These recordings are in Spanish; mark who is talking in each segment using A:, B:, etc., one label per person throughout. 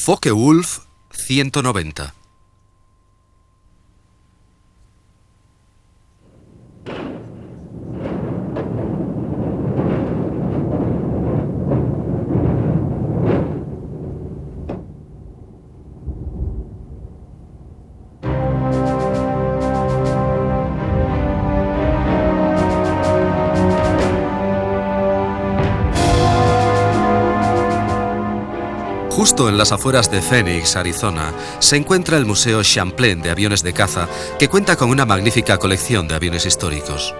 A: Focke-Wulf 190. Justo en las afueras de Phoenix, Arizona, se encuentra el Museo Champlain de aviones de caza, que cuenta con una magnífica colección de aviones históricos.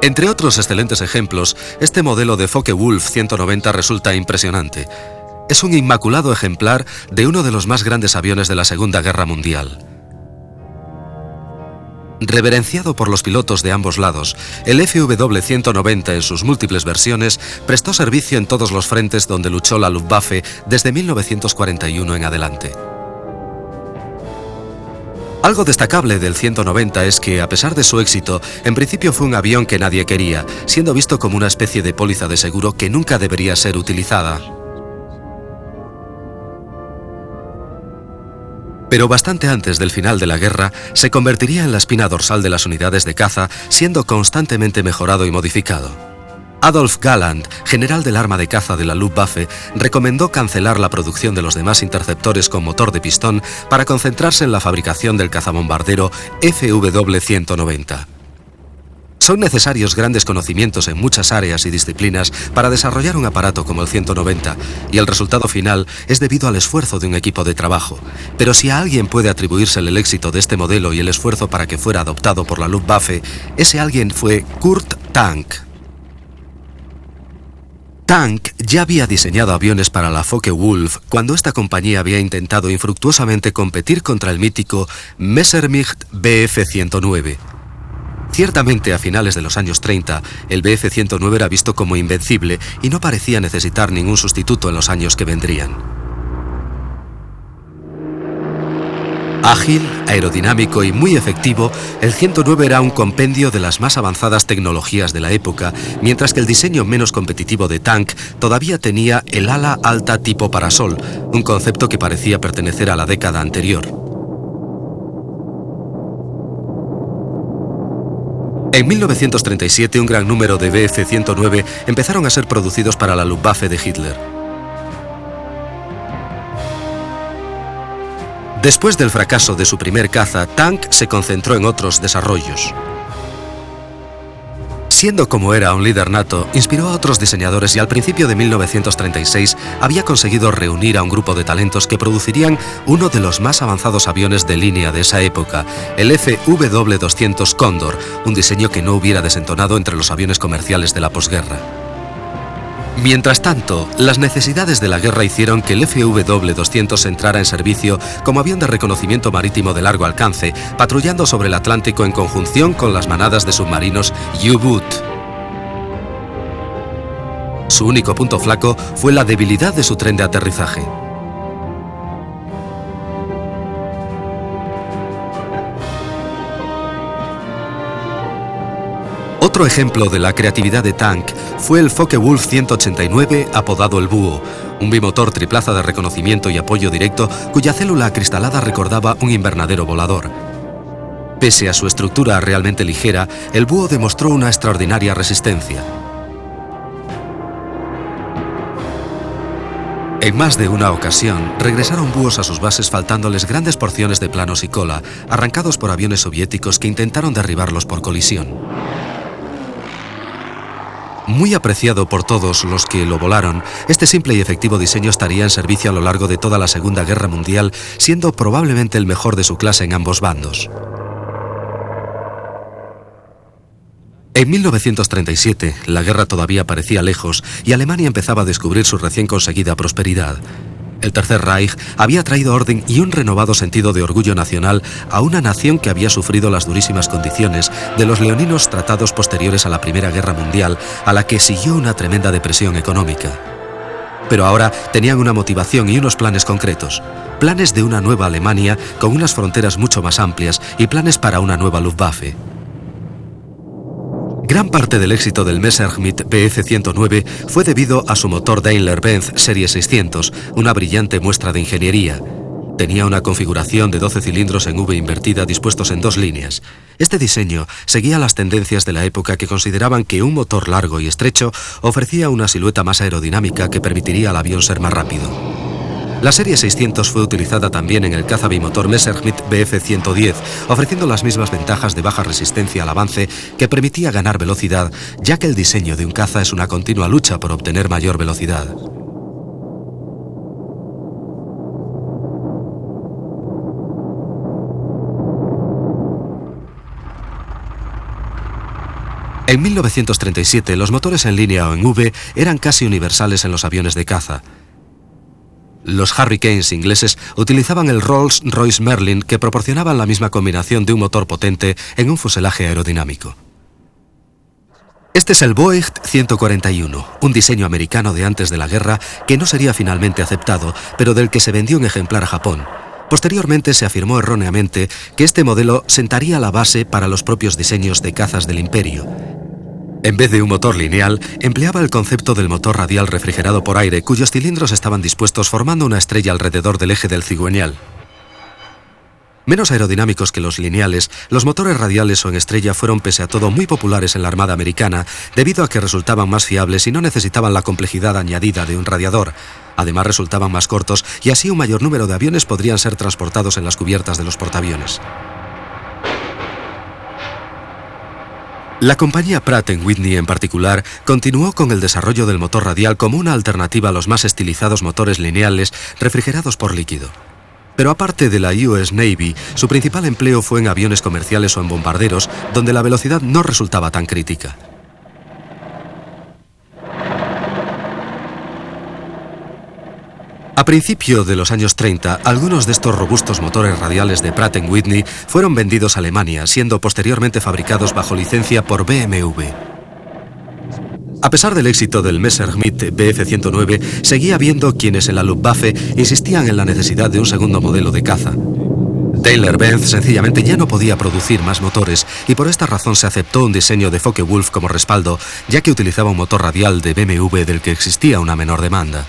A: Entre otros excelentes ejemplos, este modelo de Focke-Wulf 190 resulta impresionante. Es un inmaculado ejemplar de uno de los más grandes aviones de la Segunda Guerra Mundial. Reverenciado por los pilotos de ambos lados, el FW-190 en sus múltiples versiones prestó servicio en todos los frentes donde luchó la Luftwaffe desde 1941 en adelante. Algo destacable del 190 es que, a pesar de su éxito, en principio fue un avión que nadie quería, siendo visto como una especie de póliza de seguro que nunca debería ser utilizada. Pero bastante antes del final de la guerra, se convertiría en la espina dorsal de las unidades de caza, siendo constantemente mejorado y modificado. Adolf Galland, general del arma de caza de la Luftwaffe, recomendó cancelar la producción de los demás interceptores con motor de pistón para concentrarse en la fabricación del cazabombardero FW-190. Son necesarios grandes conocimientos en muchas áreas y disciplinas para desarrollar un aparato como el 190, y el resultado final es debido al esfuerzo de un equipo de trabajo. Pero si a alguien puede atribuirse el éxito de este modelo y el esfuerzo para que fuera adoptado por la Luftwaffe, ese alguien fue Kurt Tank. Tank ya había diseñado aviones para la Focke-Wulf cuando esta compañía había intentado infructuosamente competir contra el mítico Messerschmitt Bf-109. Ciertamente, a finales de los años 30, el Bf-109 era visto como invencible y no parecía necesitar ningún sustituto en los años que vendrían. Ágil, aerodinámico y muy efectivo, el 109 era un compendio de las más avanzadas tecnologías de la época, mientras que el diseño menos competitivo de Tank todavía tenía el ala alta tipo parasol, un concepto que parecía pertenecer a la década anterior. En 1937, un gran número de Bf-109 empezaron a ser producidos para la Luftwaffe de Hitler. Después del fracaso de su primer caza, Tank se concentró en otros desarrollos. Siendo como era un líder nato, inspiró a otros diseñadores y al principio de 1936 había conseguido reunir a un grupo de talentos que producirían uno de los más avanzados aviones de línea de esa época, el FW-200 Cóndor, un diseño que no hubiera desentonado entre los aviones comerciales de la posguerra. Mientras tanto, las necesidades de la guerra hicieron que el FW-200 entrara en servicio como avión de reconocimiento marítimo de largo alcance, patrullando sobre el Atlántico en conjunción con las manadas de submarinos U-Boot. Su único punto flaco fue la debilidad de su tren de aterrizaje. Otro ejemplo de la creatividad de Tank fue el Focke-Wulf 189, apodado el Búho, un bimotor triplaza de reconocimiento y apoyo directo cuya célula acristalada recordaba un invernadero volador. Pese a su estructura realmente ligera, el Búho demostró una extraordinaria resistencia. En más de una ocasión, regresaron búhos a sus bases faltándoles grandes porciones de planos y cola, arrancados por aviones soviéticos que intentaron derribarlos por colisión. Muy apreciado por todos los que lo volaron, este simple y efectivo diseño estaría en servicio a lo largo de toda la Segunda Guerra Mundial, siendo probablemente el mejor de su clase en ambos bandos. En 1937, la guerra todavía parecía lejos y Alemania empezaba a descubrir su recién conseguida prosperidad. El Tercer Reich había traído orden y un renovado sentido de orgullo nacional a una nación que había sufrido las durísimas condiciones de los leoninos tratados posteriores a la Primera Guerra Mundial, a la que siguió una tremenda depresión económica. Pero ahora tenían una motivación y unos planes concretos. Planes de una nueva Alemania con unas fronteras mucho más amplias y planes para una nueva Luftwaffe. Gran parte del éxito del Messerschmitt Bf 109 fue debido a su motor Daimler-Benz Serie 600, una brillante muestra de ingeniería. Tenía una configuración de 12 cilindros en V invertida dispuestos en 2 líneas. Este diseño seguía las tendencias de la época, que consideraban que un motor largo y estrecho ofrecía una silueta más aerodinámica que permitiría al avión ser más rápido. La serie 600 fue utilizada también en el caza bimotor Messerschmitt Bf 110, ofreciendo las mismas ventajas de baja resistencia al avance que permitía ganar velocidad, ya que el diseño de un caza es una continua lucha por obtener mayor velocidad. En 1937, los motores en línea o en V eran casi universales en los aviones de caza. Los Hurricanes ingleses utilizaban el Rolls-Royce Merlin, que proporcionaban la misma combinación de un motor potente en un fuselaje aerodinámico. Este es el Voigt 141, un diseño americano de antes de la guerra que no sería finalmente aceptado, pero del que se vendió un ejemplar a Japón. Posteriormente se afirmó erróneamente que este modelo sentaría la base para los propios diseños de cazas del Imperio. En vez de un motor lineal, empleaba el concepto del motor radial refrigerado por aire, cuyos cilindros estaban dispuestos formando una estrella alrededor del eje del cigüeñal. Menos aerodinámicos que los lineales, los motores radiales o en estrella fueron pese a todo muy populares en la Armada Americana, debido a que resultaban más fiables y no necesitaban la complejidad añadida de un radiador. Además, resultaban más cortos y así un mayor número de aviones podrían ser transportados en las cubiertas de los portaaviones. La compañía Pratt & Whitney en particular continuó con el desarrollo del motor radial como una alternativa a los más estilizados motores lineales refrigerados por líquido. Pero aparte de la US Navy, su principal empleo fue en aviones comerciales o en bombarderos, donde la velocidad no resultaba tan crítica. A principios de los años 30, algunos de estos robustos motores radiales de Pratt & Whitney fueron vendidos a Alemania, siendo posteriormente fabricados bajo licencia por BMW. A pesar del éxito del Messerschmitt Bf 109, seguía habiendo quienes en la Luftwaffe insistían en la necesidad de un segundo modelo de caza. Daimler-Benz sencillamente ya no podía producir más motores y por esta razón se aceptó un diseño de Focke-Wulf como respaldo, ya que utilizaba un motor radial de BMW del que existía una menor demanda.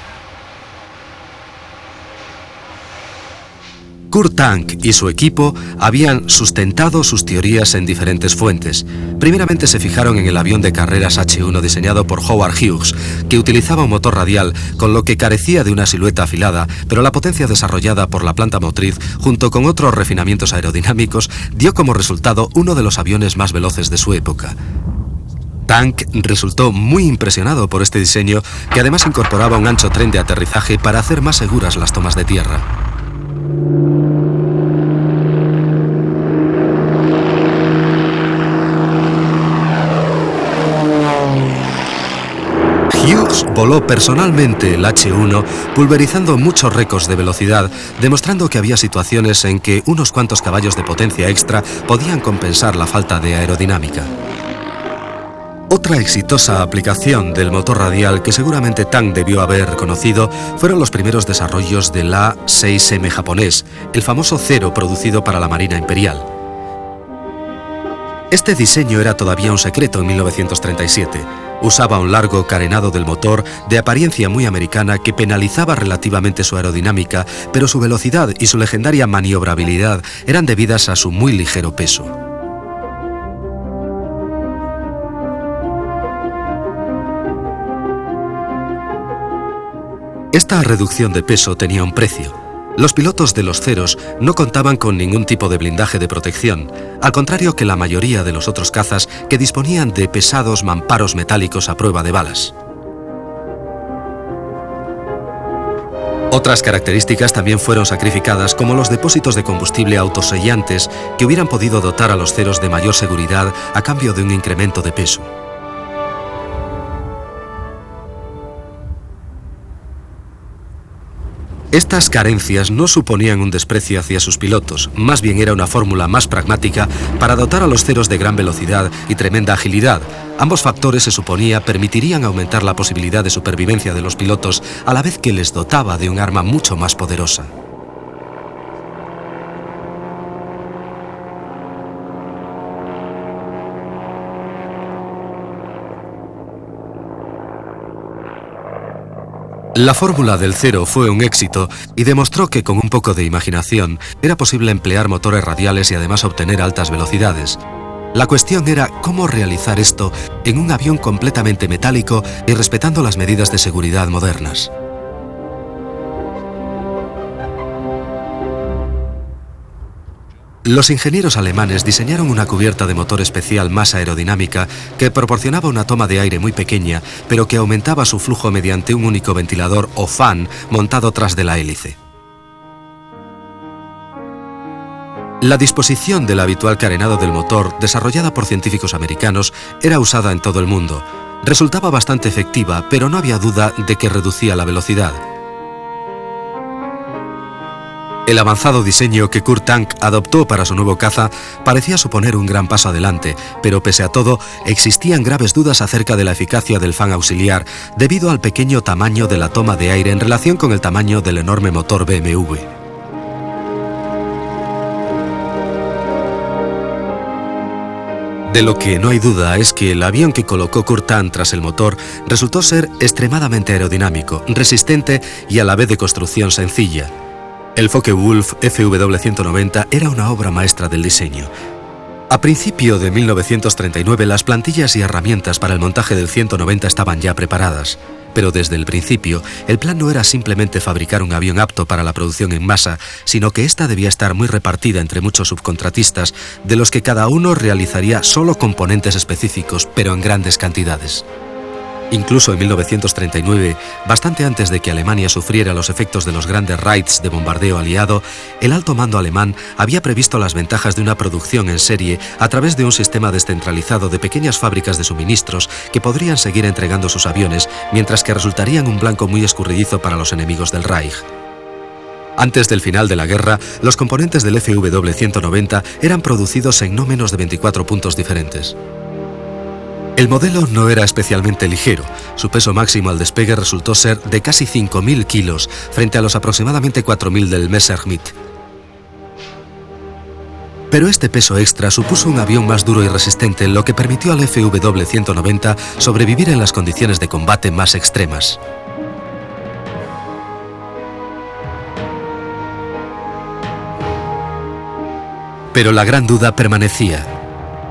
A: Kurt Tank y su equipo habían sustentado sus teorías en diferentes fuentes. Primeramente se fijaron en el avión de carreras H-1 diseñado por Howard Hughes, que utilizaba un motor radial, con lo que carecía de una silueta afilada, pero la potencia desarrollada por la planta motriz, junto con otros refinamientos aerodinámicos, dio como resultado uno de los aviones más veloces de su época. Tank resultó muy impresionado por este diseño, que además incorporaba un ancho tren de aterrizaje para hacer más seguras las tomas de tierra. Hughes voló personalmente el H-1, pulverizando muchos récords de velocidad, demostrando que había situaciones en que unos cuantos caballos de potencia extra podían compensar la falta de aerodinámica. Otra exitosa aplicación del motor radial que seguramente Tank debió haber conocido fueron los primeros desarrollos del A-6M japonés, el famoso Zero producido para la Marina Imperial. Este diseño era todavía un secreto en 1937. Usaba un largo carenado del motor de apariencia muy americana que penalizaba relativamente su aerodinámica, pero su velocidad y su legendaria maniobrabilidad eran debidas a su muy ligero peso. Esta reducción de peso tenía un precio. Los pilotos de los Zeros no contaban con ningún tipo de blindaje de protección, al contrario que la mayoría de los otros cazas que disponían de pesados mamparos metálicos a prueba de balas. Otras características también fueron sacrificadas, como los depósitos de combustible autosellantes que hubieran podido dotar a los Zeros de mayor seguridad a cambio de un incremento de peso. Estas carencias no suponían un desprecio hacia sus pilotos, más bien era una fórmula más pragmática para dotar a los Zeros de gran velocidad y tremenda agilidad. Ambos factores, se suponía, permitirían aumentar la posibilidad de supervivencia de los pilotos, a la vez que les dotaba de un arma mucho más poderosa. La fórmula del Zero fue un éxito y demostró que con un poco de imaginación era posible emplear motores radiales y además obtener altas velocidades. La cuestión era cómo realizar esto en un avión completamente metálico y respetando las medidas de seguridad modernas. Los ingenieros alemanes diseñaron una cubierta de motor especial más aerodinámica que proporcionaba una toma de aire muy pequeña, pero que aumentaba su flujo mediante un único ventilador o fan montado tras de la hélice. La disposición del habitual carenado del motor, desarrollada por científicos americanos, era usada en todo el mundo. Resultaba bastante efectiva, pero no había duda de que reducía la velocidad. El avanzado diseño que Kurt Tank adoptó para su nuevo caza parecía suponer un gran paso adelante, pero pese a todo, existían graves dudas acerca de la eficacia del fan auxiliar debido al pequeño tamaño de la toma de aire en relación con el tamaño del enorme motor BMW. De lo que no hay duda es que el avión que colocó Kurt Tank tras el motor resultó ser extremadamente aerodinámico, resistente y a la vez de construcción sencilla. El Focke-Wulf FW-190 era una obra maestra del diseño. A principio de 1939 las plantillas y herramientas para el montaje del 190 estaban ya preparadas, pero desde el principio el plan no era simplemente fabricar un avión apto para la producción en masa, sino que ésta debía estar muy repartida entre muchos subcontratistas, de los que cada uno realizaría solo componentes específicos, pero en grandes cantidades. Incluso en 1939, bastante antes de que Alemania sufriera los efectos de los grandes raids de bombardeo aliado, el alto mando alemán había previsto las ventajas de una producción en serie a través de un sistema descentralizado de pequeñas fábricas de suministros que podrían seguir entregando sus aviones, mientras que resultarían un blanco muy escurridizo para los enemigos del Reich. Antes del final de la guerra, los componentes del FW-190 eran producidos en no menos de 24 puntos diferentes. El modelo no era especialmente ligero. Su peso máximo al despegue resultó ser de casi 5.000 kilos frente a los aproximadamente 4.000 del Messerschmitt. Pero este peso extra supuso un avión más duro y resistente, lo que permitió al FW-190 sobrevivir en las condiciones de combate más extremas. Pero la gran duda permanecía.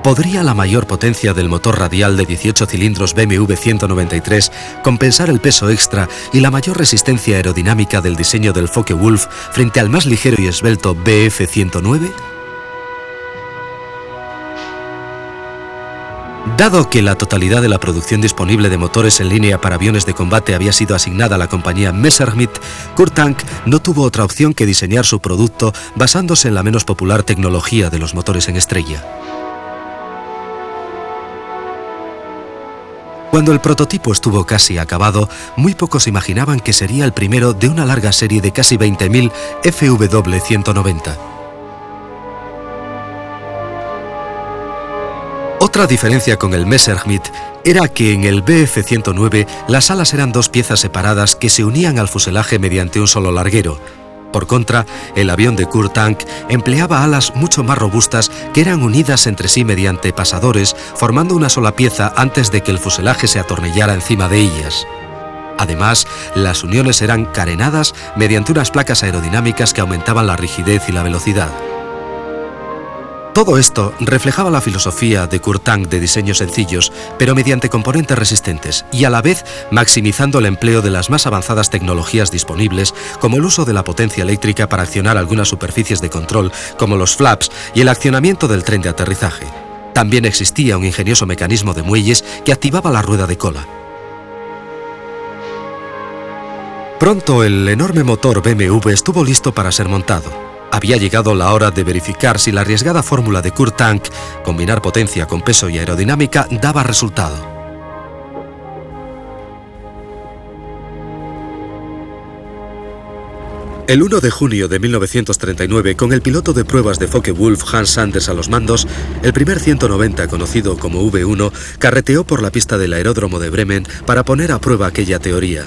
A: ¿Podría la mayor potencia del motor radial de 18 cilindros BMW 193 compensar el peso extra y la mayor resistencia aerodinámica del diseño del Focke-Wulf frente al más ligero y esbelto Bf 109? Dado que la totalidad de la producción disponible de motores en línea para aviones de combate había sido asignada a la compañía Messerschmitt, Kurt Tank no tuvo otra opción que diseñar su producto basándose en la menos popular tecnología de los motores en estrella. Cuando el prototipo estuvo casi acabado, muy pocos imaginaban que sería el primero de una larga serie de casi 20.000 FW-190. Otra diferencia con el Messerschmitt era que en el Bf-109 las alas eran dos piezas separadas que se unían al fuselaje mediante un solo larguero. Por contra, el avión de Kurt Tank empleaba alas mucho más robustas que eran unidas entre sí mediante pasadores, formando una sola pieza antes de que el fuselaje se atornillara encima de ellas. Además, las uniones eran carenadas mediante unas placas aerodinámicas que aumentaban la rigidez y la velocidad. Todo esto reflejaba la filosofía de Kurt Tank de diseños sencillos, pero mediante componentes resistentes, y a la vez maximizando el empleo de las más avanzadas tecnologías disponibles, como el uso de la potencia eléctrica para accionar algunas superficies de control, como los flaps y el accionamiento del tren de aterrizaje. También existía un ingenioso mecanismo de muelles que activaba la rueda de cola. Pronto el enorme motor BMW estuvo listo para ser montado. Había llegado la hora de verificar si la arriesgada fórmula de Kurt Tank, combinar potencia con peso y aerodinámica, daba resultado. El 1 de junio de 1939, con el piloto de pruebas de Focke-Wulf Hans Sanders a los mandos, el primer 190, conocido como V1, carreteó por la pista del aeródromo de Bremen para poner a prueba aquella teoría.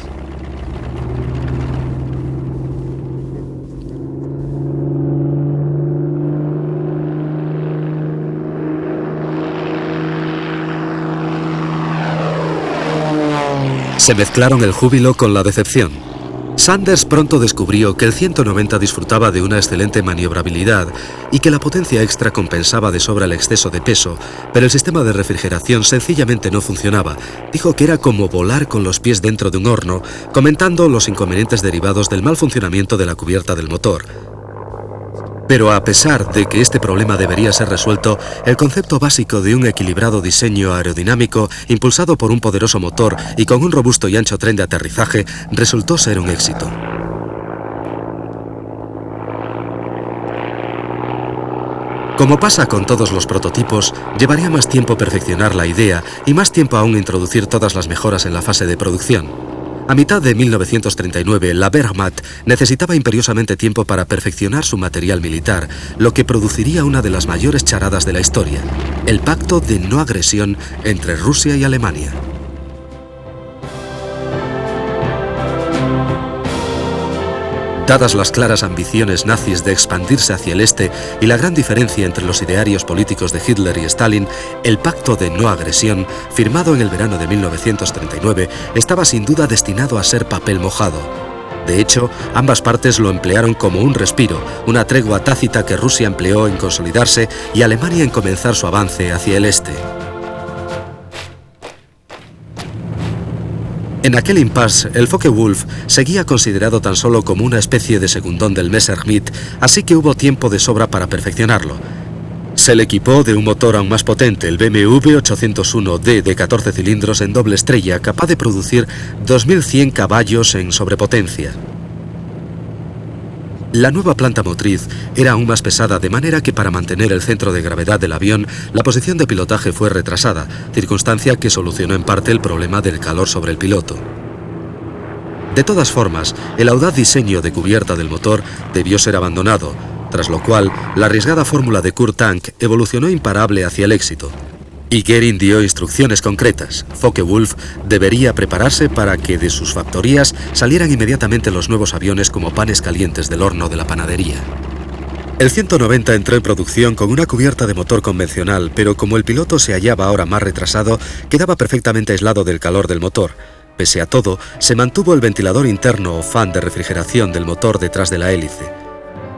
A: Se mezclaron el júbilo con la decepción. Sanders pronto descubrió que el 190 disfrutaba de una excelente maniobrabilidad y que la potencia extra compensaba de sobra el exceso de peso, pero el sistema de refrigeración sencillamente no funcionaba. Dijo que era como volar con los pies dentro de un horno, comentando los inconvenientes derivados del mal funcionamiento de la cubierta del motor. Pero a pesar de que este problema debería ser resuelto, el concepto básico de un equilibrado diseño aerodinámico, impulsado por un poderoso motor y con un robusto y ancho tren de aterrizaje, resultó ser un éxito. Como pasa con todos los prototipos, llevaría más tiempo perfeccionar la idea y más tiempo aún introducir todas las mejoras en la fase de producción. A mitad de 1939, la Wehrmacht necesitaba imperiosamente tiempo para perfeccionar su material militar, lo que produciría una de las mayores charadas de la historia, el pacto de no agresión entre Rusia y Alemania. Dadas las claras ambiciones nazis de expandirse hacia el este y la gran diferencia entre los idearios políticos de Hitler y Stalin, el pacto de no agresión, firmado en el verano de 1939, estaba sin duda destinado a ser papel mojado. De hecho, ambas partes lo emplearon como un respiro, una tregua tácita que Rusia empleó en consolidarse y Alemania en comenzar su avance hacia el este. En aquel impasse, el Focke-Wulf seguía considerado tan solo como una especie de segundón del Messerschmitt, así que hubo tiempo de sobra para perfeccionarlo. Se le equipó de un motor aún más potente, el BMW 801D de 14 cilindros en doble estrella, capaz de producir 2100 caballos en sobrepotencia. La nueva planta motriz era aún más pesada, de manera que para mantener el centro de gravedad del avión, la posición de pilotaje fue retrasada, circunstancia que solucionó en parte el problema del calor sobre el piloto. De todas formas, el audaz diseño de cubierta del motor debió ser abandonado, tras lo cual la arriesgada fórmula de Kurt Tank evolucionó imparable hacia el éxito. Y Goering dio instrucciones concretas. Focke-Wulf debería prepararse para que de sus factorías salieran inmediatamente los nuevos aviones como panes calientes del horno de la panadería. El 190 entró en producción con una cubierta de motor convencional, pero como el piloto se hallaba ahora más retrasado, quedaba perfectamente aislado del calor del motor. Pese a todo, se mantuvo el ventilador interno o fan de refrigeración del motor detrás de la hélice.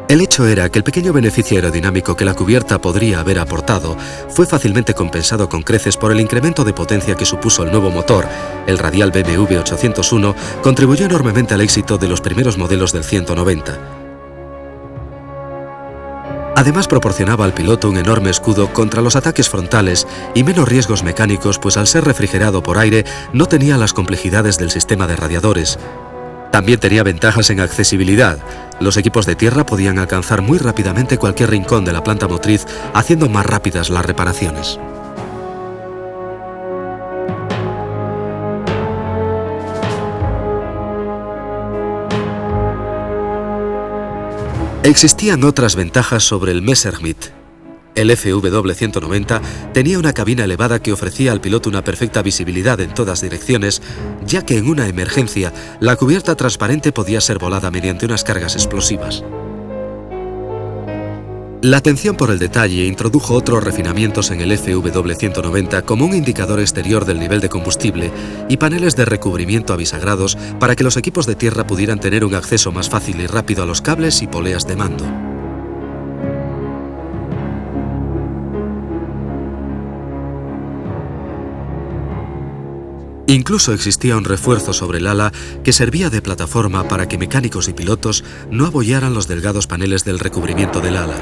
A: El hecho era que el pequeño beneficio aerodinámico que la cubierta podría haber aportado fue fácilmente compensado con creces por el incremento de potencia que supuso el nuevo motor. El radial BMW 801 contribuyó enormemente al éxito de los primeros modelos del 190. Además, proporcionaba al piloto un enorme escudo contra los ataques frontales y menos riesgos mecánicos, pues al ser refrigerado por aire no tenía las complejidades del sistema de radiadores. También tenía ventajas en accesibilidad. Los equipos de tierra podían alcanzar muy rápidamente cualquier rincón de la planta motriz, haciendo más rápidas las reparaciones. Existían otras ventajas sobre el Messerschmitt. El FW-190 tenía una cabina elevada que ofrecía al piloto una perfecta visibilidad en todas direcciones, ya que en una emergencia la cubierta transparente podía ser volada mediante unas cargas explosivas. La atención por el detalle introdujo otros refinamientos en el FW-190 como un indicador exterior del nivel de combustible y paneles de recubrimiento avisagrados para que los equipos de tierra pudieran tener un acceso más fácil y rápido a los cables y poleas de mando. Incluso existía un refuerzo sobre el ala que servía de plataforma para que mecánicos y pilotos no abollaran los delgados paneles del recubrimiento del ala.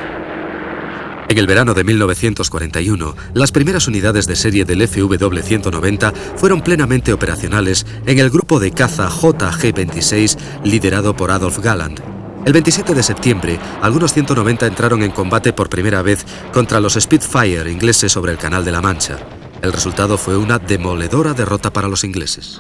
A: En el verano de 1941, las primeras unidades de serie del FW-190 fueron plenamente operacionales en el grupo de caza JG-26 liderado por Adolf Galland. El 27 de septiembre, algunos 190 entraron en combate por primera vez contra los Spitfire ingleses sobre el Canal de la Mancha. El resultado fue una demoledora derrota para los ingleses.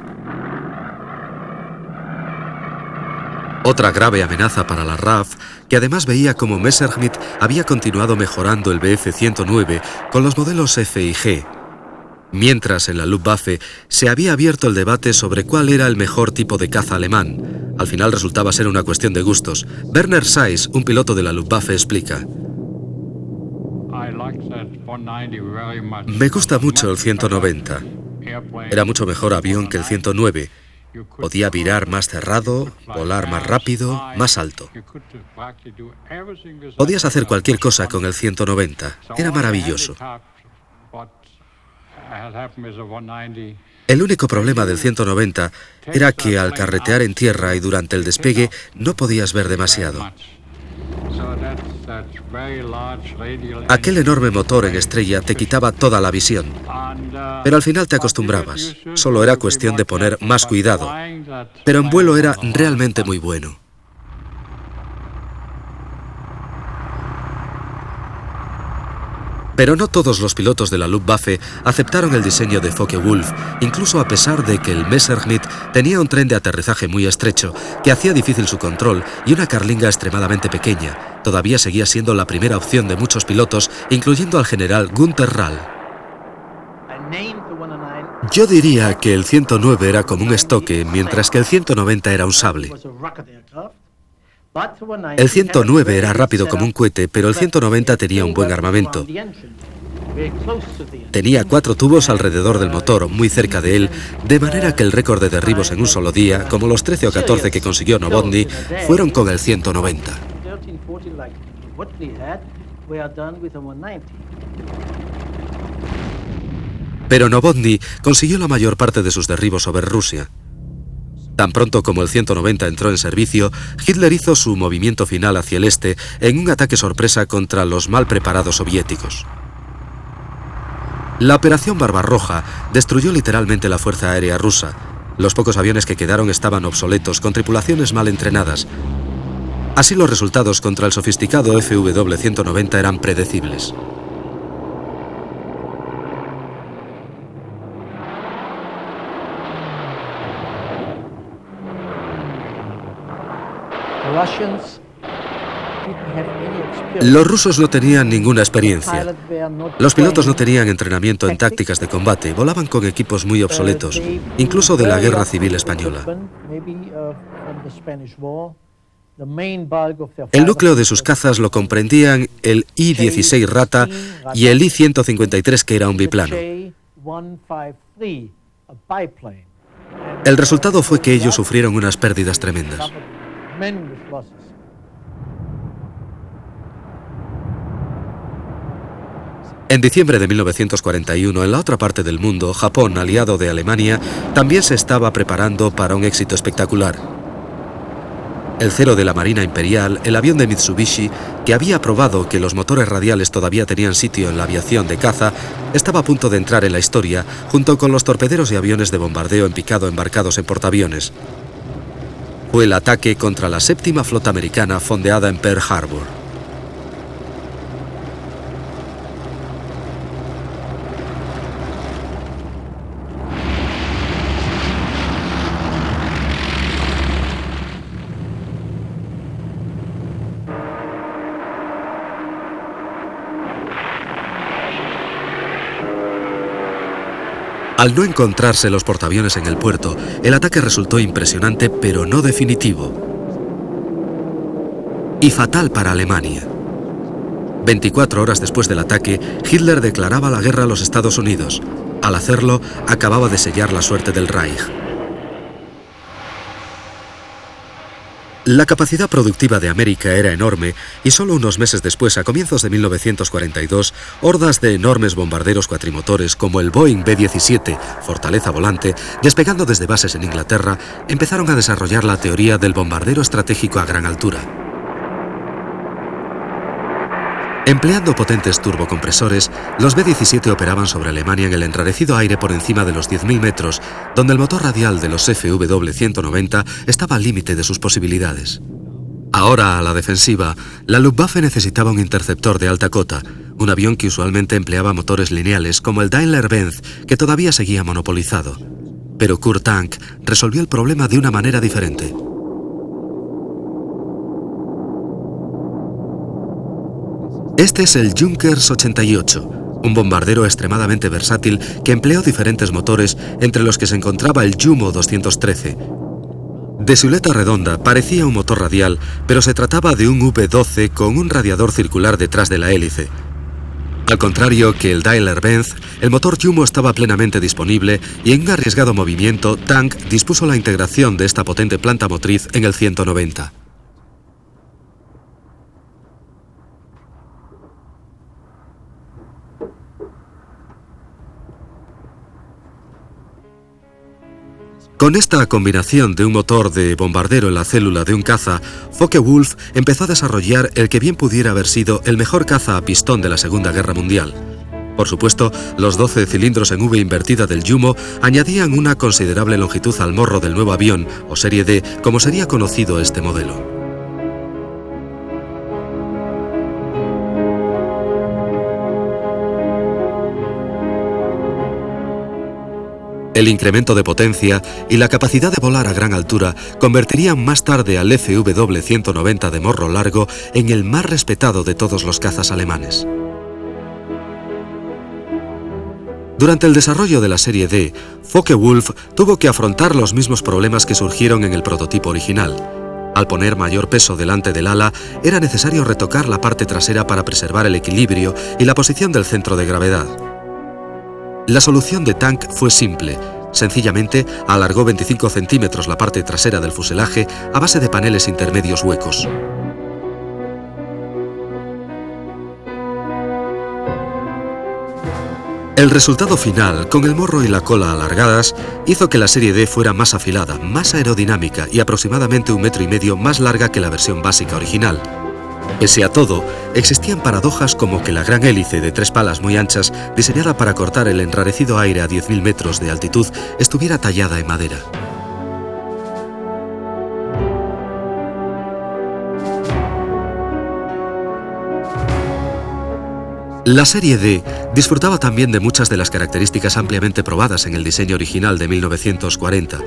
A: Otra grave amenaza para la RAF, que además veía como Messerschmitt había continuado mejorando el Bf-109 con los modelos F y G. Mientras en la Luftwaffe se había abierto el debate sobre cuál era el mejor tipo de caza alemán. Al final resultaba ser una cuestión de gustos. Werner Seiss, un piloto de la Luftwaffe, explica: me gusta mucho el 190. Era mucho mejor avión que el 109. Podía virar más cerrado, volar más rápido, más alto. Podías hacer cualquier cosa con el 190. Era maravilloso. El único problema del 190 era que al carretear en tierra y durante el despegue no podías ver demasiado. Aquel enorme motor en estrella te quitaba toda la visión, pero al final te acostumbrabas. Solo era cuestión de poner más cuidado, pero en vuelo era realmente muy bueno. Pero no todos los pilotos de la Luftwaffe aceptaron el diseño de Focke-Wulf, incluso a pesar de que el Messerschmitt tenía un tren de aterrizaje muy estrecho, que hacía difícil su control, y una carlinga extremadamente pequeña. Todavía seguía siendo la primera opción de muchos pilotos, incluyendo al general Günther Rall. Yo diría que el 109 era como un estoque, mientras que el 190 era un sable. El 109 era rápido como un cohete, pero el 190 tenía un buen armamento. Tenía 4 tubos alrededor del motor, muy cerca de él, de manera que el récord de derribos en un solo día, como los 13 o 14 que consiguió Novotny, fueron con el 190. Pero Novotny consiguió la mayor parte de sus derribos sobre Rusia. Tan pronto como el 190 entró en servicio, Hitler hizo su movimiento final hacia el este en un ataque sorpresa contra los mal preparados soviéticos. La Operación Barbarroja destruyó literalmente la fuerza aérea rusa. Los pocos aviones que quedaron estaban obsoletos, con tripulaciones mal entrenadas. Así los resultados contra el sofisticado FW-190 eran predecibles. Los rusos no tenían ninguna experiencia. Los pilotos no tenían entrenamiento en tácticas de combate, volaban con equipos muy obsoletos, incluso de la Guerra Civil Española. El núcleo de sus cazas lo comprendían el I-16 Rata y el I-153, que era un biplano. El resultado fue que ellos sufrieron unas pérdidas tremendas. En diciembre de 1941, en la otra parte del mundo, Japón, aliado de Alemania, también se estaba preparando para un éxito espectacular. El Zero de la Marina Imperial, el avión de Mitsubishi, que había probado que los motores radiales todavía tenían sitio en la aviación de caza, estaba a punto de entrar en la historia, junto con los torpederos y aviones de bombardeo en picado embarcados en portaaviones. Fue el ataque contra la 7ª Flota Americana fondeada en Pearl Harbor. Al no encontrarse los portaaviones en el puerto, el ataque resultó impresionante, pero no definitivo. Y fatal para Alemania. 24 horas después del ataque, Hitler declaraba la guerra a los Estados Unidos. Al hacerlo, acababa de sellar la suerte del Reich. La capacidad productiva de América era enorme y solo unos meses después, a comienzos de 1942, hordas de enormes bombarderos cuatrimotores como el Boeing B-17, Fortaleza Volante, despegando desde bases en Inglaterra, empezaron a desarrollar la teoría del bombardero estratégico a gran altura. Empleando potentes turbocompresores, los B-17 operaban sobre Alemania en el enrarecido aire por encima de los 10.000 metros, donde el motor radial de los FW-190 estaba al límite de sus posibilidades. Ahora, a la defensiva, la Luftwaffe necesitaba un interceptor de alta cota, un avión que usualmente empleaba motores lineales como el Daimler-Benz, que todavía seguía monopolizado. Pero Kurt Tank resolvió el problema de una manera diferente. Este es el Junkers 88, un bombardero extremadamente versátil que empleó diferentes motores, entre los que se encontraba el Jumo 213. De silueta redonda, parecía un motor radial, pero se trataba de un V-12 con un radiador circular detrás de la hélice. Al contrario que el Daimler-Benz, el motor Jumo estaba plenamente disponible y en un arriesgado movimiento, Tank dispuso la integración de esta potente planta motriz en el 190. Con esta combinación de un motor de bombardero en la célula de un caza, Focke-Wulf empezó a desarrollar el que bien pudiera haber sido el mejor caza a pistón de la Segunda Guerra Mundial. Por supuesto, los 12 cilindros en V invertida del Jumo añadían una considerable longitud al morro del nuevo avión, o Serie D, como sería conocido este modelo. El incremento de potencia y la capacidad de volar a gran altura convertirían más tarde al FW-190 de morro largo en el más respetado de todos los cazas alemanes. Durante el desarrollo de la Serie D, Focke-Wulf tuvo que afrontar los mismos problemas que surgieron en el prototipo original. Al poner mayor peso delante del ala, era necesario retocar la parte trasera para preservar el equilibrio y la posición del centro de gravedad. La solución de Tank fue simple. Sencillamente alargó 25 centímetros la parte trasera del fuselaje a base de paneles intermedios huecos. El resultado final, con el morro y la cola alargadas, hizo que la Serie D fuera más afilada, más aerodinámica y aproximadamente 1,5 metros más larga que la versión básica original. Pese a todo, existían paradojas como que la gran hélice de 3 palas muy anchas, diseñada para cortar el enrarecido aire a 10.000 metros de altitud, estuviera tallada en madera. La Serie D disfrutaba también de muchas de las características ampliamente probadas en el diseño original de 1940.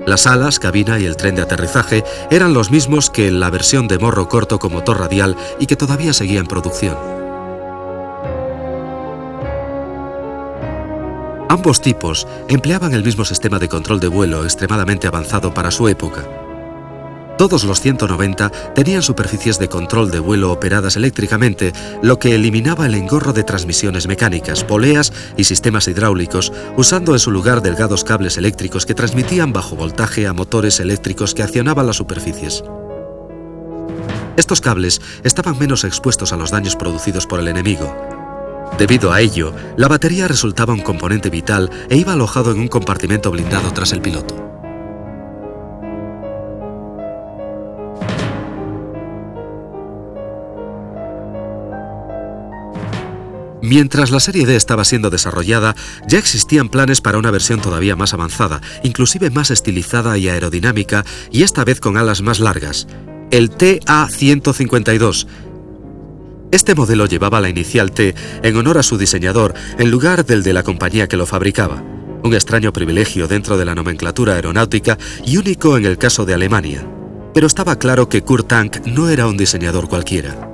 A: Las alas, cabina y el tren de aterrizaje eran los mismos que en la versión de morro corto con motor radial y que todavía seguía en producción. Ambos tipos empleaban el mismo sistema de control de vuelo extremadamente avanzado para su época. Todos los 190 tenían superficies de control de vuelo operadas eléctricamente, lo que eliminaba el engorro de transmisiones mecánicas, poleas y sistemas hidráulicos, usando en su lugar delgados cables eléctricos que transmitían bajo voltaje a motores eléctricos que accionaban las superficies. Estos cables estaban menos expuestos a los daños producidos por el enemigo. Debido a ello, la batería resultaba un componente vital e iba alojado en un compartimento blindado tras el piloto. Mientras la Serie D estaba siendo desarrollada, ya existían planes para una versión todavía más avanzada, inclusive más estilizada y aerodinámica, y esta vez con alas más largas, el TA-152. Este modelo llevaba la inicial T en honor a su diseñador, en lugar del de la compañía que lo fabricaba. Un extraño privilegio dentro de la nomenclatura aeronáutica y único en el caso de Alemania. Pero estaba claro que Kurt Tank no era un diseñador cualquiera.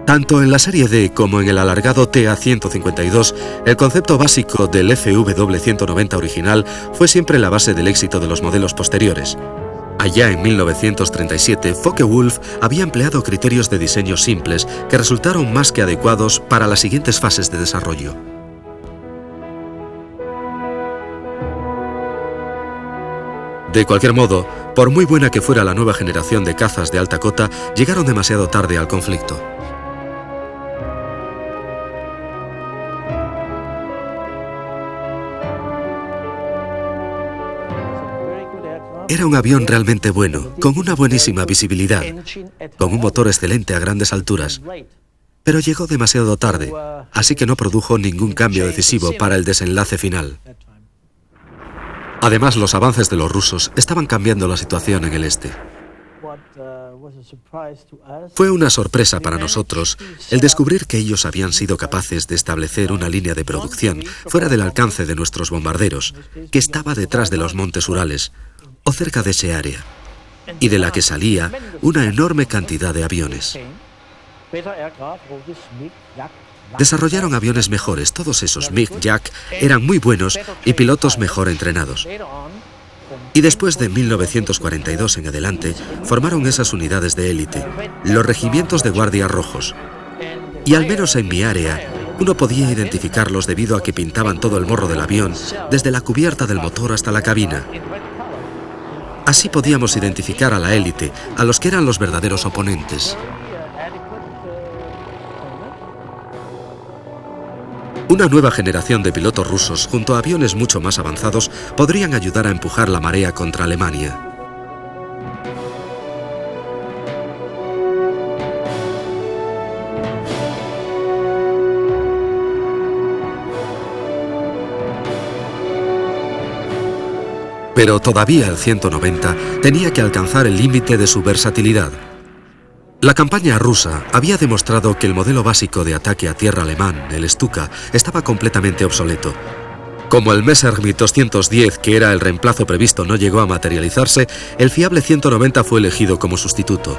A: Tanto en la Serie D como en el alargado TA-152, el concepto básico del FW-190 original fue siempre la base del éxito de los modelos posteriores. Allá en 1937, Focke-Wulf había empleado criterios de diseño simples que resultaron más que adecuados para las siguientes fases de desarrollo. De cualquier modo, por muy buena que fuera la nueva generación de cazas de alta cota, llegaron demasiado tarde al conflicto. Era un avión realmente bueno, con una buenísima visibilidad, con un motor excelente a grandes alturas, pero llegó demasiado tarde, así que no produjo ningún cambio decisivo para el desenlace final. Además, los avances de los rusos estaban cambiando la situación en el este. Fue una sorpresa para nosotros el descubrir que ellos habían sido capaces de establecer una línea de producción fuera del alcance de nuestros bombarderos, que estaba detrás de los montes Urales, o cerca de ese área, y de la que salía una enorme cantidad de aviones. Desarrollaron aviones mejores, todos esos MiG-Jack eran muy buenos y pilotos mejor entrenados. Y después de 1942 en adelante, formaron esas unidades de élite, los regimientos de guardias rojos. Y al menos en mi área, uno podía identificarlos debido a que pintaban todo el morro del avión, desde la cubierta del motor hasta la cabina. Así podíamos identificar a la élite, a los que eran los verdaderos oponentes. Una nueva generación de pilotos rusos, junto a aviones mucho más avanzados, podrían ayudar a empujar la marea contra Alemania. Pero todavía el 190 tenía que alcanzar el límite de su versatilidad. La campaña rusa había demostrado que el modelo básico de ataque a tierra alemán, el Stuka, estaba completamente obsoleto. Como el Messerschmitt 210, que era el reemplazo previsto, no llegó a materializarse, el fiable 190 fue elegido como sustituto.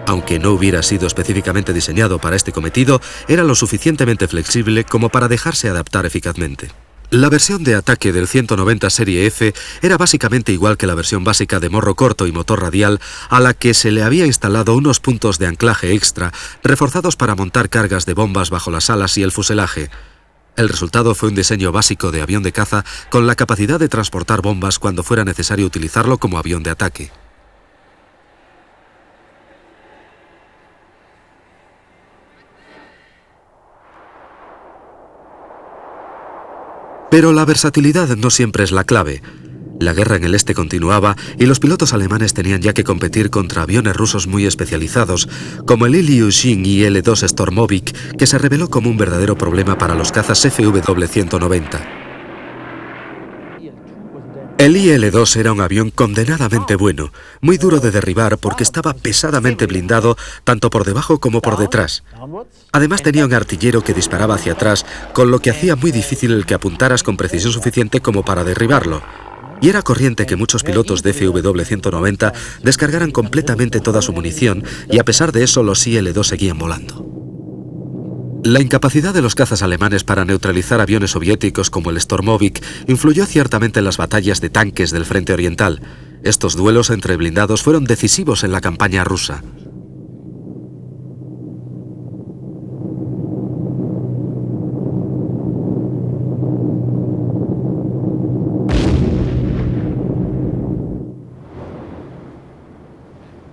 A: Aunque no hubiera sido específicamente diseñado para este cometido, era lo suficientemente flexible como para dejarse adaptar eficazmente. La versión de ataque del 190 Serie F era básicamente igual que la versión básica de morro corto y motor radial, a la que se le había instalado unos puntos de anclaje extra, reforzados para montar cargas de bombas bajo las alas y el fuselaje. El resultado fue un diseño básico de avión de caza con la capacidad de transportar bombas cuando fuera necesario utilizarlo como avión de ataque. Pero la versatilidad no siempre es la clave. La guerra en el este continuaba y los pilotos alemanes tenían ya que competir contra aviones rusos muy especializados, como el Ilyushin IL-2 Stormovik, que se reveló como un verdadero problema para los cazas FW-190. El IL-2 era un avión condenadamente bueno, muy duro de derribar porque estaba pesadamente blindado tanto por debajo como por detrás. Además tenía un artillero que disparaba hacia atrás, con lo que hacía muy difícil el que apuntaras con precisión suficiente como para derribarlo. Y era corriente que muchos pilotos de FW-190 descargaran completamente toda su munición y a pesar de eso los IL-2 seguían volando. La incapacidad de los cazas alemanes para neutralizar aviones soviéticos como el Stormovik influyó ciertamente en las batallas de tanques del frente oriental. Estos duelos entre blindados fueron decisivos en la campaña rusa.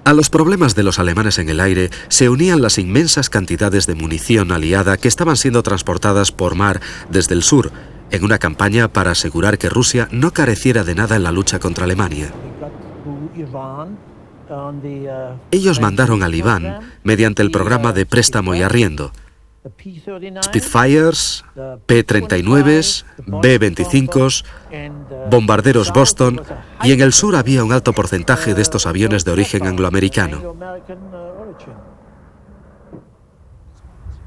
A: A los problemas de los alemanes en el aire se unían las inmensas cantidades de munición aliada que estaban siendo transportadas por mar desde el sur, en una campaña para asegurar que Rusia no careciera de nada en la lucha contra Alemania. Ellos mandaron a Iván mediante el programa de préstamo y arriendo Spitfires, P-39s, B-25s, bombarderos Boston, y en el sur había un alto porcentaje de estos aviones de origen angloamericano.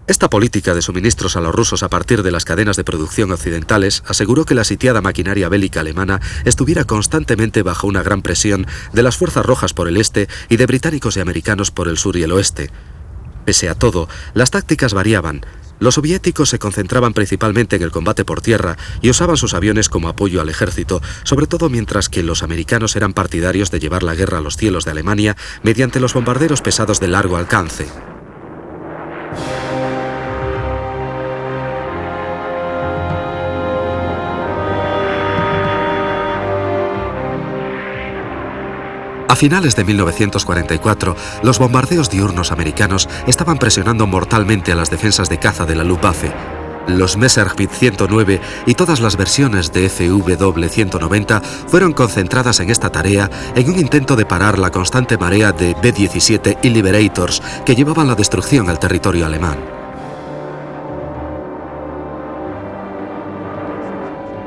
A: Esta política de suministros a los rusos a partir de las cadenas de producción occidentales aseguró que la sitiada maquinaria bélica alemana estuviera constantemente bajo una gran presión de las fuerzas rojas por el este y de británicos y americanos por el sur y el oeste. Pese a todo, las tácticas variaban. Los soviéticos se concentraban principalmente en el combate por tierra y usaban sus aviones como apoyo al ejército, sobre todo mientras que los americanos eran partidarios de llevar la guerra a los cielos de Alemania mediante los bombarderos pesados de largo alcance. A finales de 1944, los bombardeos diurnos americanos estaban presionando mortalmente a las defensas de caza de la Luftwaffe. Los Messerschmitt 109 y todas las versiones de FW-190 fueron concentradas en esta tarea en un intento de parar la constante marea de B-17 y Liberators que llevaban la destrucción al territorio alemán.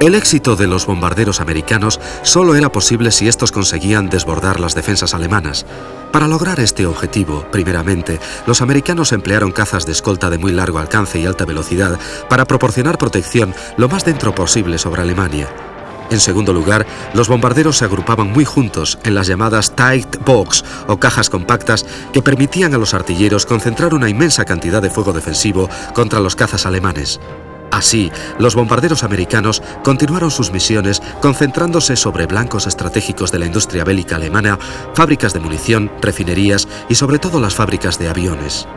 A: El éxito de los bombarderos americanos solo era posible si estos conseguían desbordar las defensas alemanas. Para lograr este objetivo, primeramente, los americanos emplearon cazas de escolta de muy largo alcance y alta velocidad para proporcionar protección lo más dentro posible sobre Alemania. En segundo lugar, los bombarderos se agrupaban muy juntos en las llamadas tight box o cajas compactas que permitían a los artilleros concentrar una inmensa cantidad de fuego defensivo contra los cazas alemanes. Así, los bombarderos americanos continuaron sus misiones concentrándose sobre blancos estratégicos de la industria bélica alemana, fábricas de munición, refinerías y sobre todo las fábricas de aviones.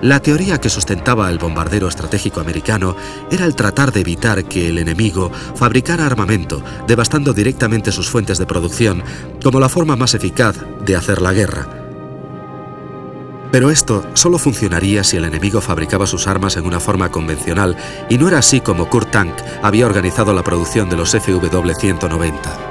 A: La teoría que sustentaba el bombardero estratégico americano era el tratar de evitar que el enemigo fabricara armamento, devastando directamente sus fuentes de producción, como la forma más eficaz de hacer la guerra. Pero esto solo funcionaría si el enemigo fabricaba sus armas en una forma convencional, y no era así como Kurt Tank había organizado la producción de los FW-190.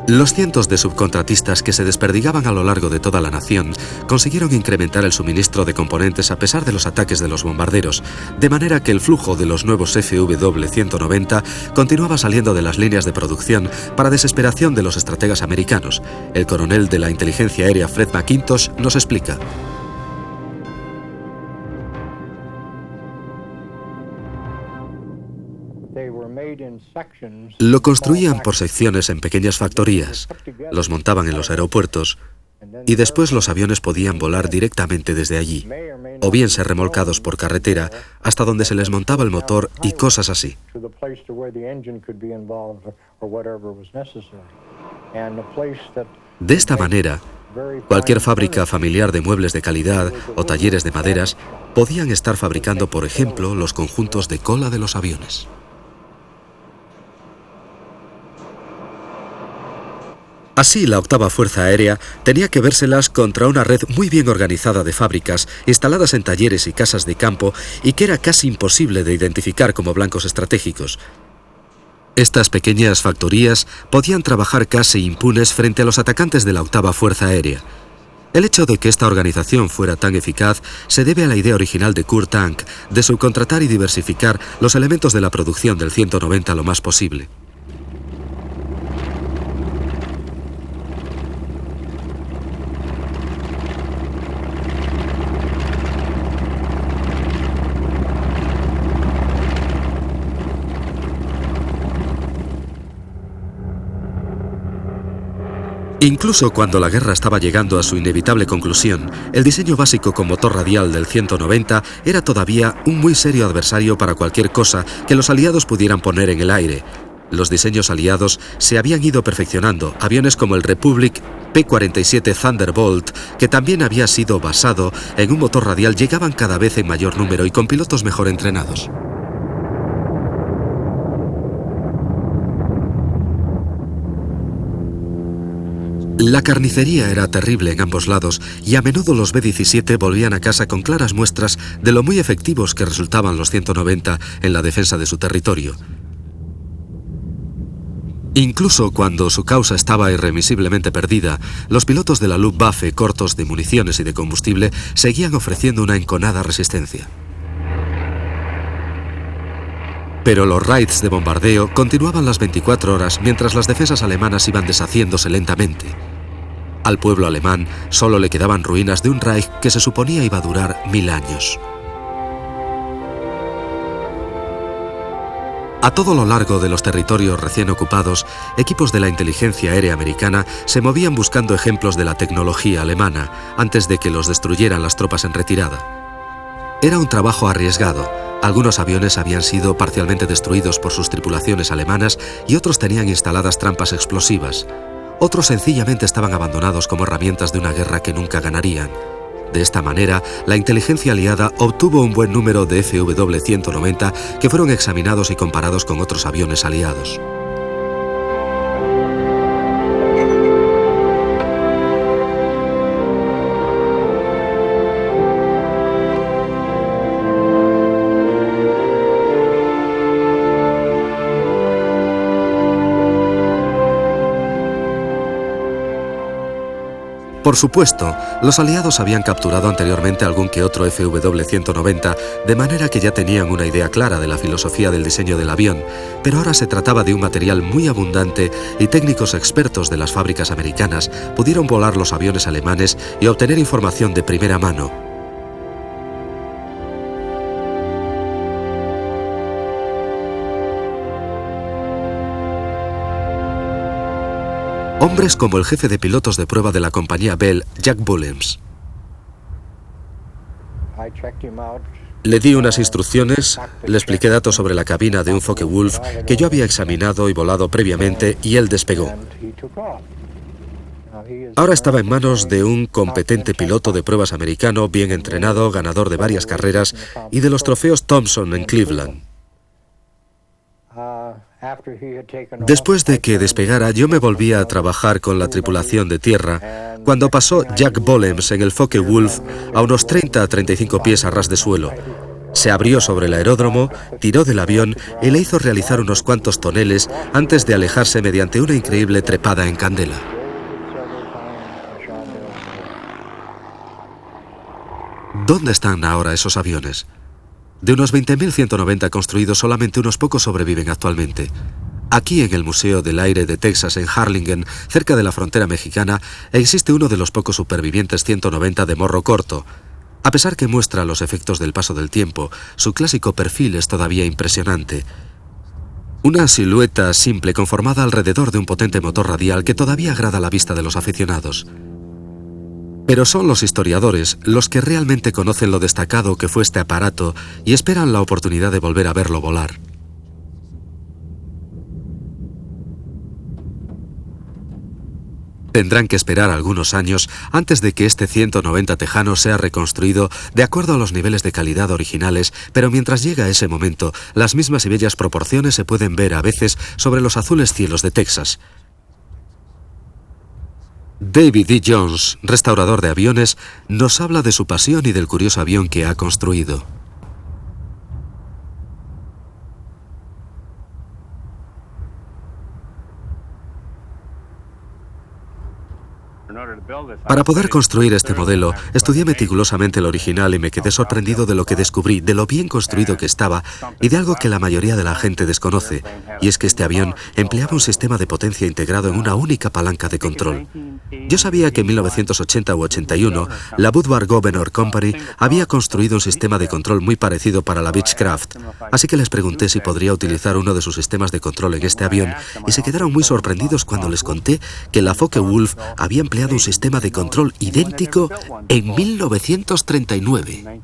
A: Los cientos de subcontratistas que se desperdigaban a lo largo de toda la nación consiguieron incrementar el suministro de componentes a pesar de los ataques de los bombarderos, de manera que el flujo de los nuevos FW-190 continuaba saliendo de las líneas de producción para desesperación de los estrategas americanos. El coronel de la inteligencia aérea Fred McIntosh nos explica. Lo construían por secciones en pequeñas factorías, los montaban en los aeropuertos y después los aviones podían volar directamente desde allí, o bien ser remolcados por carretera hasta donde se les montaba el motor y cosas así. De esta manera, cualquier fábrica familiar de muebles de calidad o talleres de maderas podían estar fabricando, por ejemplo, los conjuntos de cola de los aviones. Así, la octava Fuerza Aérea tenía que vérselas contra una red muy bien organizada de fábricas instaladas en talleres y casas de campo y que era casi imposible de identificar como blancos estratégicos. Estas pequeñas factorías podían trabajar casi impunes frente a los atacantes de la octava Fuerza Aérea. El hecho de que esta organización fuera tan eficaz se debe a la idea original de Kurt Tank de subcontratar y diversificar los elementos de la producción del 190 lo más posible. Incluso cuando la guerra estaba llegando a su inevitable conclusión, el diseño básico con motor radial del 190 era todavía un muy serio adversario para cualquier cosa que los aliados pudieran poner en el aire. Los diseños aliados se habían ido perfeccionando. Aviones como el Republic P-47 Thunderbolt, que también había sido basado en un motor radial, llegaban cada vez en mayor número y con pilotos mejor entrenados. La carnicería era terrible en ambos lados y a menudo los B-17 volvían a casa con claras muestras de lo muy efectivos que resultaban los 190 en la defensa de su territorio. Incluso cuando su causa estaba irremisiblemente perdida, los pilotos de la Luftwaffe, cortos de municiones y de combustible, seguían ofreciendo una enconada resistencia. Pero los raids de bombardeo continuaban las 24 horas mientras las defensas alemanas iban deshaciéndose lentamente. Al pueblo alemán solo le quedaban ruinas de un Reich que se suponía iba a durar 1000 años. A todo lo largo de los territorios recién ocupados, equipos de la inteligencia aérea americana se movían buscando ejemplos de la tecnología alemana antes de que los destruyeran las tropas en retirada. Era un trabajo arriesgado. Algunos aviones habían sido parcialmente destruidos por sus tripulaciones alemanas y otros tenían instaladas trampas explosivas. Otros sencillamente estaban abandonados como herramientas de una guerra que nunca ganarían. De esta manera, la inteligencia aliada obtuvo un buen número de FW-190 que fueron examinados y comparados con otros aviones aliados. Por supuesto, los aliados habían capturado anteriormente algún que otro FW-190, de manera que ya tenían una idea clara de la filosofía del diseño del avión, pero ahora se trataba de un material muy abundante y técnicos expertos de las fábricas americanas pudieron volar los aviones alemanes y obtener información de primera mano. Hombres como el jefe de pilotos de prueba de la compañía Bell, Jack Bulliams. Le di unas instrucciones, le expliqué datos sobre la cabina de un Focke-Wulf que yo había examinado y volado previamente, y él despegó. Ahora estaba en manos de un competente piloto de pruebas americano, bien entrenado, ganador de varias carreras y de los trofeos Thompson en Cleveland. Después de que despegara, yo me volví a trabajar con la tripulación de tierra cuando pasó Jack Bulliams en el Focke-Wulf a unos 30 a 35 pies a ras de suelo. Se abrió sobre el aeródromo, tiró del avión y le hizo realizar unos cuantos toneles antes de alejarse mediante una increíble trepada en candela. ¿Dónde están ahora esos aviones? De unos 20.190 construidos, solamente unos pocos sobreviven actualmente. Aquí, en el Museo del Aire de Texas, en Harlingen, cerca de la frontera mexicana, existe uno de los pocos supervivientes 190 de morro corto. A pesar que muestra los efectos del paso del tiempo, su clásico perfil es todavía impresionante. Una silueta simple conformada alrededor de un potente motor radial que todavía agrada la vista de los aficionados. Pero son los historiadores los que realmente conocen lo destacado que fue este aparato y esperan la oportunidad de volver a verlo volar. Tendrán que esperar algunos años antes de que este 190 tejano sea reconstruido de acuerdo a los niveles de calidad originales, pero mientras llega ese momento, las mismas y bellas proporciones se pueden ver a veces sobre los azules cielos de Texas. David D. Jones, restaurador de aviones, nos habla de su pasión y del curioso avión que ha construido. Para poder construir este modelo, estudié meticulosamente el original y me quedé sorprendido de lo que descubrí, de lo bien construido que estaba y de algo que la mayoría de la gente desconoce, y es que este avión empleaba un sistema de potencia integrado en una única palanca de control. Yo sabía que en 1980 u 81 la Woodward Governor Company había construido un sistema de control muy parecido para la Beechcraft, así que les pregunté si podría utilizar uno de sus sistemas de control en este avión y se quedaron muy sorprendidos cuando les conté que la Focke-Wulf había empleado un sistema de control idéntico en 1939.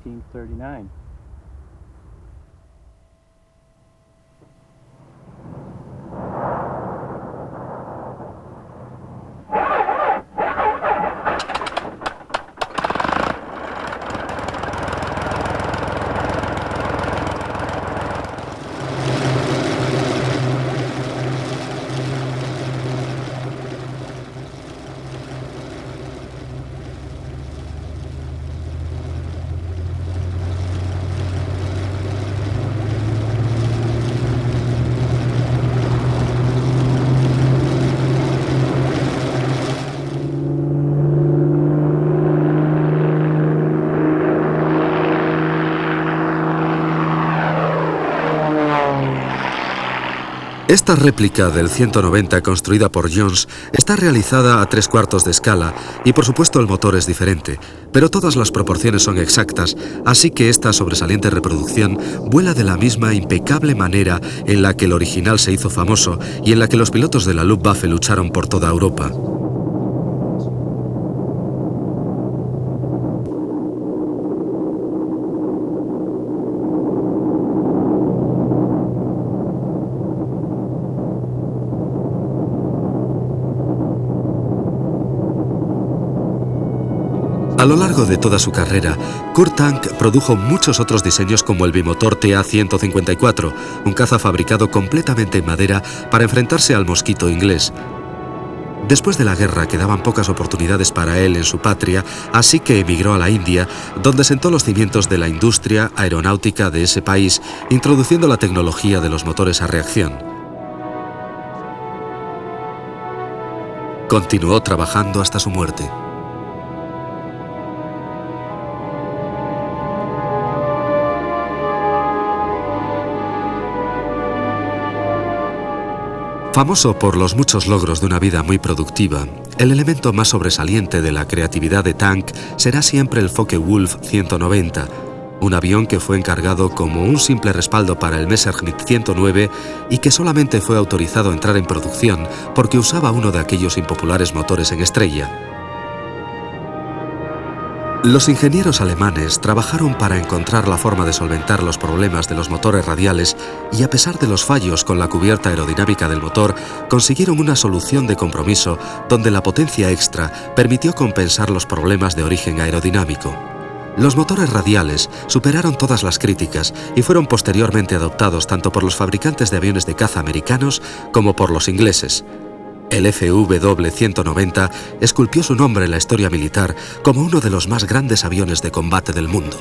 A: Esta réplica del 190 construida por Jones está realizada a 3/4 de escala y por supuesto el motor es diferente, pero todas las proporciones son exactas, así que esta sobresaliente reproducción vuela de la misma impecable manera en la que el original se hizo famoso y en la que los pilotos de la Luftwaffe lucharon por toda Europa. A lo largo de toda su carrera, Kurt Tank produjo muchos otros diseños como el bimotor TA-154, un caza fabricado completamente en madera para enfrentarse al mosquito inglés. Después de la guerra quedaban pocas oportunidades para él en su patria, así que emigró a la India, donde sentó los cimientos de la industria aeronáutica de ese país, introduciendo la tecnología de los motores a reacción. Continuó trabajando hasta su muerte. Famoso por los muchos logros de una vida muy productiva, el elemento más sobresaliente de la creatividad de Tank será siempre el Focke-Wulf 190. un avión que fue encargado como un simple respaldo para el Messerschmitt 109 y que solamente fue autorizado a entrar en producción porque usaba uno de aquellos impopulares motores en estrella. Los ingenieros alemanes trabajaron para encontrar la forma de solventar los problemas de los motores radiales y, a pesar de los fallos con la cubierta aerodinámica del motor, consiguieron una solución de compromiso donde la potencia extra permitió compensar los problemas de origen aerodinámico. Los motores radiales superaron todas las críticas y fueron posteriormente adoptados tanto por los fabricantes de aviones de caza americanos como por los ingleses. El FW-190 esculpió su nombre en la historia militar como uno de los más grandes aviones de combate del mundo.